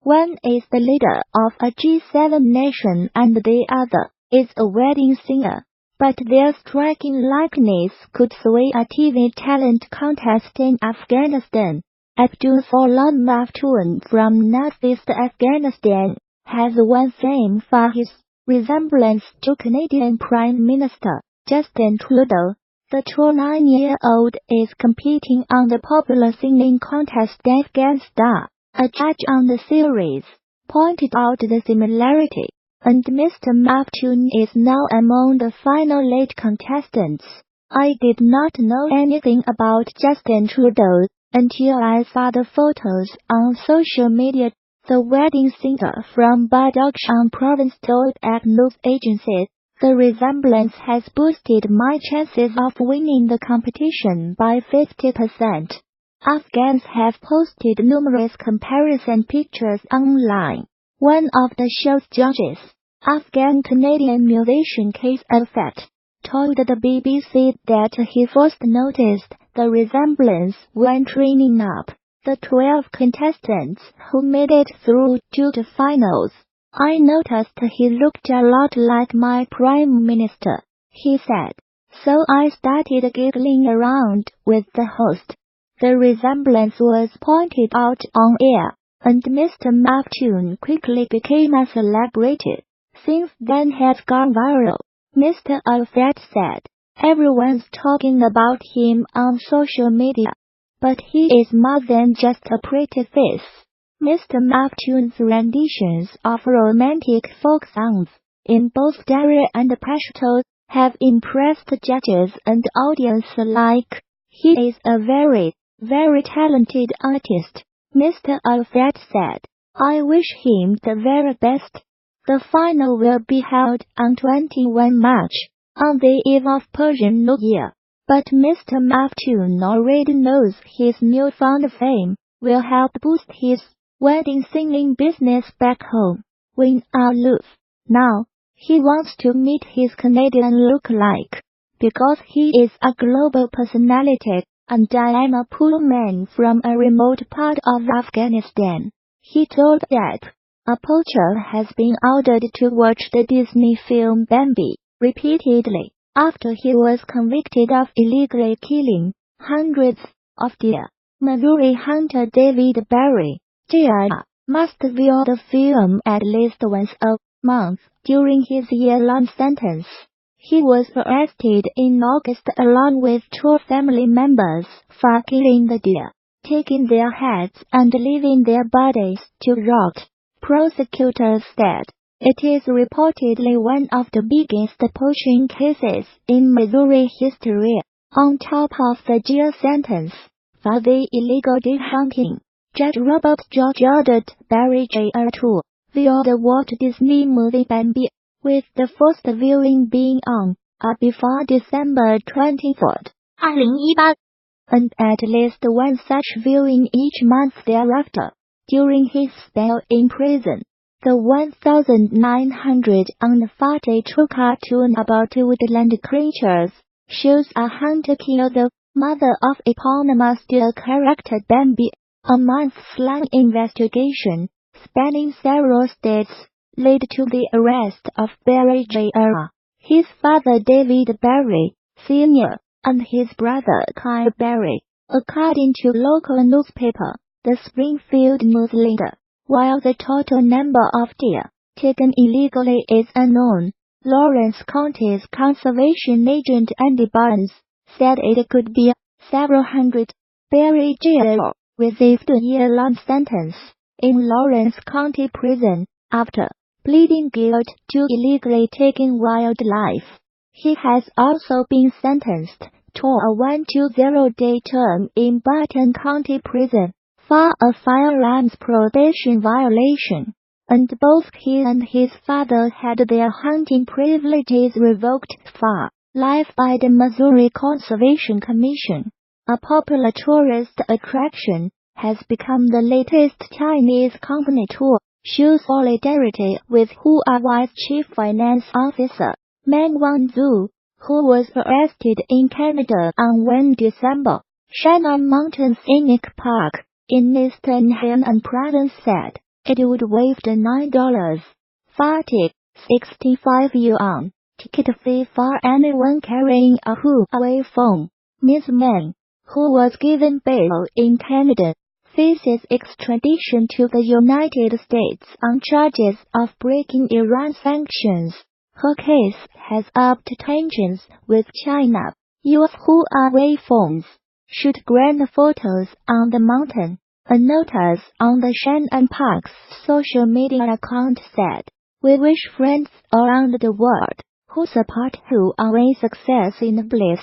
One is the leader of a G7 nation and the other is a wedding singer, but their striking likeness could sway a TV talent contest in Afghanistan. Abdul Salam Maftoon from northeast Afghanistan has won fame for his resemblance to Canadian Prime Minister Justin Trudeau. The 29-year-old is competing on the popular singing contest Afghan Star. A judge on the series pointed out the similarity, and Mr. Maftoon is now among the final 8 contestants. I did not know anything about Justin Trudeau until I saw the photos on social media, the wedding singer from Badakhshan province told AP news agency. The resemblance has boosted my chances of winning the competition by 50%. Afghans have posted numerous comparison pictures online. One of the show's judges, Afghan-Canadian musician Case Alfat, told the BBC that he first noticed the resemblance when training up the 12 contestants who made it through to the finals. I noticed he looked a lot like my Prime Minister, he said. So I started giggling around with the host. The resemblance was pointed out on air, and Mr. Maftoon quickly became a celebrity. Since then has gone viral, Mr. Alfat said. Everyone's talking about him on social media, but he is more than just a pretty face. Mr. Maftoon's renditions of romantic folk songs, in both Dari and Pashto, have impressed judges and audience alike. He is a very talented artist, Mr. Alfat said. I wish him the very best. The final will be held on 21 March, on the eve of Persian New Year. But Mr. Maftoon already knows his newfound fame will help boost his wedding singing business back home, win aloof. Now, he wants to meet his Canadian look-alike, because he is a global personality, and I am a poor man from a remote part of Afghanistan. He told that a poacher has been ordered to watch the Disney film Bambi repeatedly after he was convicted of illegally killing hundreds of deer. Missouri hunter David Barry, Jr., must view the film at least once a month during his year-long sentence. He was arrested in August along with 2 family members for killing the deer, taking their heads and leaving their bodies to rot. Prosecutors said it is reportedly one of the biggest poaching cases in Missouri history. On top of the jail sentence for the illegal deer hunting, Judge Robert George ordered Barry Jr. to view the Walt Disney movie Bambi, with the first viewing being on or before December 24, 2018, and at least one such viewing each month thereafter. During his spell in prison, the 1942 cartoon about woodland creatures shows a hunter kill the mother of eponymous deer character Bambi. A months-long investigation, spanning several states, led to the arrest of Barry Jr., his father David Barry, Sr., and his brother Kyle Barry, according to local newspaper, the Springfield News Leader. While the total number of deer taken illegally is unknown, Lawrence County's conservation agent Andy Barnes said it could be several hundred. Barry Jr. received a year-long sentence in Lawrence County Prison after pleading guilty to illegally taking wildlife. He has also been sentenced to a 120-day term in Barton County Prison for a firearms prohibition violation, and both he and his father had their hunting privileges revoked for life by the Missouri Conservation Commission. A popular tourist attraction has become the latest Chinese company to show solidarity with Huawei's chief finance officer, Meng Wanzhou, who was arrested in Canada on 1 December. Shannon Mountain Scenic Park in eastern Henan Province said it would waive the $9.65 yuan ticket fee for anyone carrying a Huawei phone. Ms. Meng, who was given bail in Canada, faces extradition to the United States on charges of breaking Iran sanctions. Her case has upped tensions with China. U.S. Huawei phones shoot grand photos on the mountain. A notice on the Shannon Park's social media account said, "We wish friends around the world who support Huawei's success in bliss."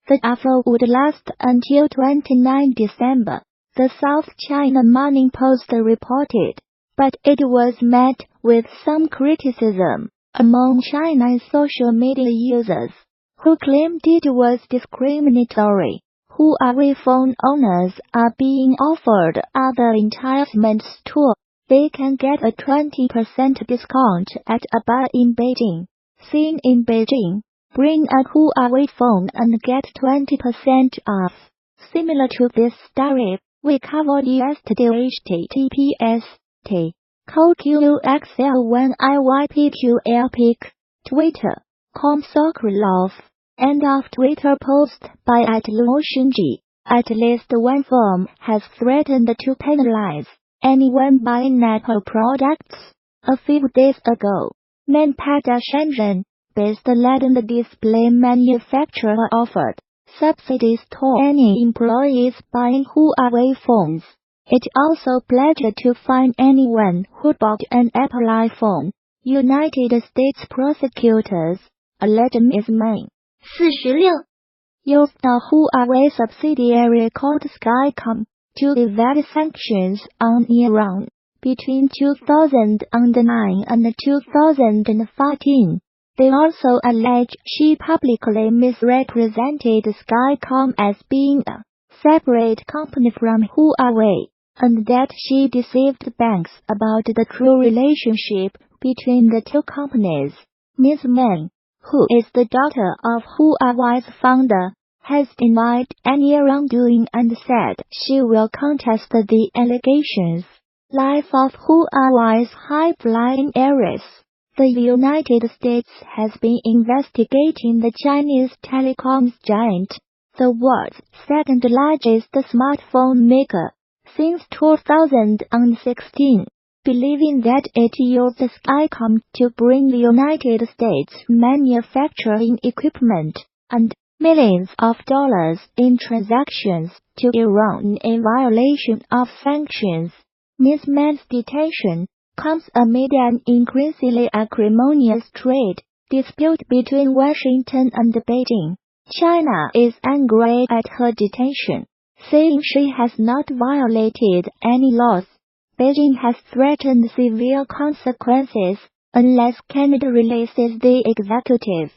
The offer would last until 29 December, the South China Morning Post reported, but it was met with some criticism among China's social media users, who claimed it was discriminatory. Huawei phone owners are being offered other entitlements too. They can get a 20% discount at a bar in Beijing. Seen in Beijing, bring a Huawei phone and get 20% off. Similar to this story, we covered yesterday https://QQXL1IYPQL Twitter.com Sokolov. End of Twitter post by @LuoXunji. At least one firm has threatened to penalize anyone buying Apple products. A few days ago, Manpada Shenzhen-based Legend display manufacturer offered subsidies to any employees buying Huawei phones. It also pledged to fine anyone who bought an Apple iPhone. United States prosecutors alleged Ms. Meng 46 used the Huawei subsidiary called Skycom to evade sanctions on Iran between 2009 and 2014. They also allege she publicly misrepresented Skycom as being a separate company from Huawei, and that she deceived banks about the true relationship between the two companies. Ms. Meng, who is the daughter of Huawei's founder, has denied any wrongdoing and said she will contest the allegations. Life of Huawei's high-flying heiress. The United States has been investigating the Chinese telecoms giant, the world's second-largest smartphone maker, since 2016, believing that it used Skycom to bring the United States manufacturing equipment and millions of dollars in transactions to Iran in violation of sanctions. Ms. Meng's detention comes amid an increasingly acrimonious trade dispute between Washington and Beijing. China is angry at her detention, saying she has not violated any laws. Beijing has threatened severe consequences unless Canada releases the executive.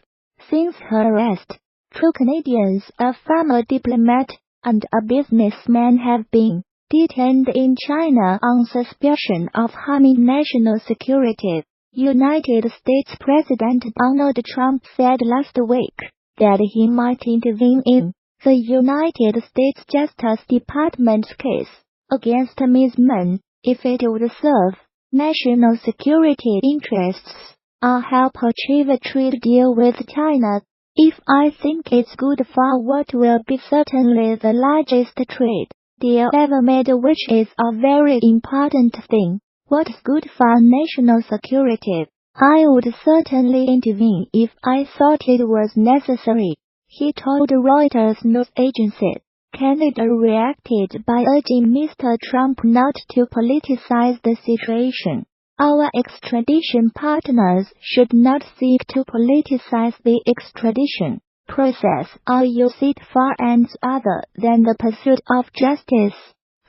Since her arrest, 2 Canadians, a former diplomat and a businessman, have been detained in China on suspicion of harming national security. United States President Donald Trump said last week that he might intervene in the United States Justice Department's case against Ms. Meng if it would serve national security interests or help achieve a trade deal with China. If I think it's good for what will be certainly the largest trade deal ever made, which is a very important thing, what's good for national security, I would certainly intervene if I thought it was necessary, he told Reuters news agency. Canada reacted by urging Mr. Trump not to politicize the situation. Our extradition partners should not seek to politicize the extradition process or use it for ends other than the pursuit of justice,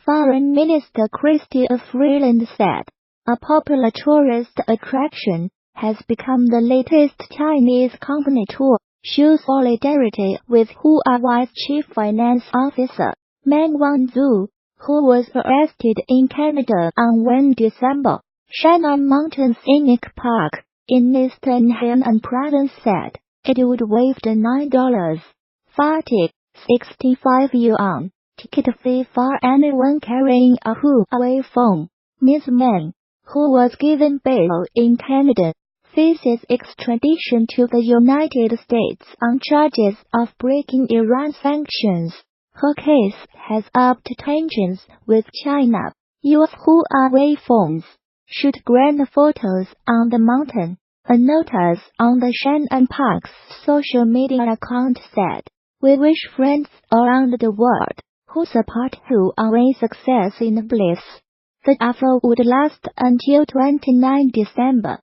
Foreign Minister Chrystia Freeland said. A popular tourist attraction has become the latest Chinese company to show solidarity with Huawei's chief finance officer, Meng Wanzhou, who was arrested in Canada on 1 December. Shannon Mountain Scenic Park in eastern Henan Province said it would waive the $9.65 yuan ticket fee for anyone carrying a Huawei phone. Ms. Meng, who was given bail in Canada, faces extradition to the United States on charges of breaking Iran sanctions. Her case has upped tensions with China. U.S. Huawei phones shoot grand photos on the mountain. A notice on the Shannon Park's social media account said, "We wish friends around the world who support Huawei success in bliss. The offer would last until 29 December.